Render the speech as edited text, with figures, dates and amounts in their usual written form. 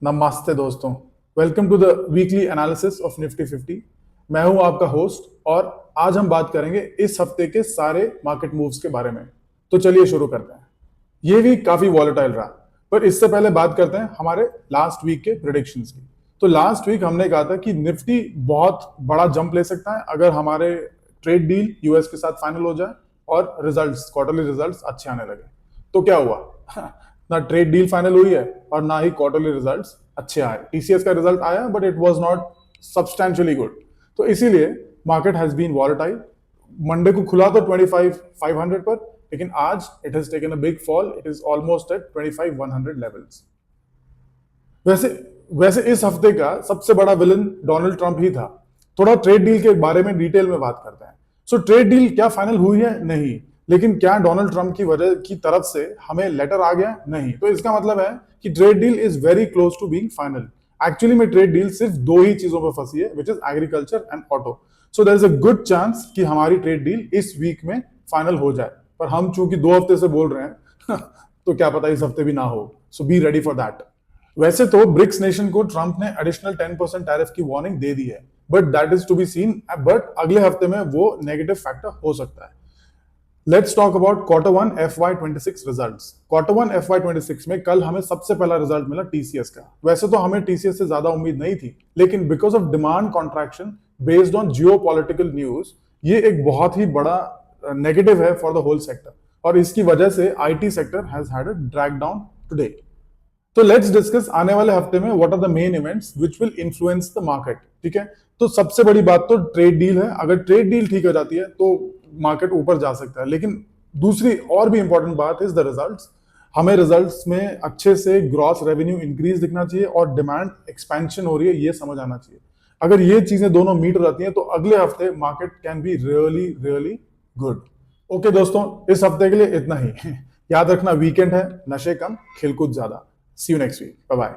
नमस्ते दोस्तों। Welcome to the weekly analysis of Nifty 50। मैं हूं आपका होस्ट और आज हम बात करेंगे इस हफ्ते के सारे मार्केट मूव्स के बारे में। तो चलिए शुरू करते हैं। ये वीक काफी वॉलेटाइल रहा, पर इससे पहले बात करते हैं हमारे लास्ट वीक के प्रेडिक्शंस की। तो लास्ट वीक हमने कहा था कि निफ्टी बहुत बड़ा जंप ले सकता है अगर हमारे ट्रेड डील यूएस के साथ फाइनल हो जाए और रिजल्ट्स, क्वार्टरली रिजल्ट्स अच्छे आने लगे। तो क्या हुआ? ना ट्रेड डील फाइनल हुई है और ना ही क्वार्टरली रिजल्ट्स अच्छे आए। टीसीएस का रिजल्ट आया but it was not substantially good. तो इसीलिए market has been volatile. Monday को खुला तो 25,500 पर, लेकिन आज it has taken a big fall. It is almost at 25,100 levels. वैसे वैसे इस हफ्ते का सबसे बड़ा विलन डोनाल्ड ट्रंप ही था। थोड़ा ट्रेड डील के बारे में डिटेल में बात करते हैं। सो ट्रेड डील क्या फाइनल हुई है? नहीं। लेकिन क्या डोनाल्ड ट्रंप की वजह की तरफ से हमें लेटर आ गया? नहीं। तो इसका मतलब है कि trade deal is very close to being final. Actually में ट्रेड डील सिर्फ दो ही चीजों पर फंसी है, which is agriculture and auto. So there is a good chance कि हमारी ट्रेड डील इस वीक में फाइनल हो जाए। पर हम चूंकि 2 हफ्ते से बोल रहे हैं तो क्या पता इस हफ्ते भी ना हो। So be ready for that. वैसे तो ब्रिक्स नेशन को ट्रंप ने एडिशनल 10% टैरिफ की वार्निंग दे दी है, but that is to be seen. But अगले हफ्ते में वो नेगेटिव फैक्टर हो सकता है। Let's talk about quarter 1 FY26 results. Quarter 1 FY26 में कल हमें सबसे पहला रिजल्ट मिला टीसीएस का। वैसे तो हमें टीसीएस से ज्यादा उम्मीद नहीं थी, लेकिन because of demand contraction based on geopolitical news, ये एक बहुत ही बड़ा नेगेटिव है फॉर द होल सेक्टर, और इसकी वजह से IT sector has had a drag down today. तो लेट्स डिस्कस आने वाले हफ्ते में what are the main events which will influence the market. ठीक है, तो सबसे बड़ी बात तो ट्रेड डील है। अगर ट्रेड डील ठीक हो जाती है तो मार्केट ऊपर जा सकता है, लेकिन दूसरी और भी इंपॉर्टेंट बात इज द रिजल्ट्स। हमें रिजल्ट्स में अच्छे से ग्रॉस रेवेन्यू इंक्रीज दिखना चाहिए और डिमांड एक्सपेंशन हो रही है ये समझ आना चाहिए। अगर ये चीजें दोनों मीट हो जाती हैं तो अगले हफ्ते market can be really really good. Okay दोस्तों, इस हफ्ते के लिए इतना ही। याद रखना, वीकेंड है, नशे कम, खेलकूद ज्यादा। See you next week. Bye bye.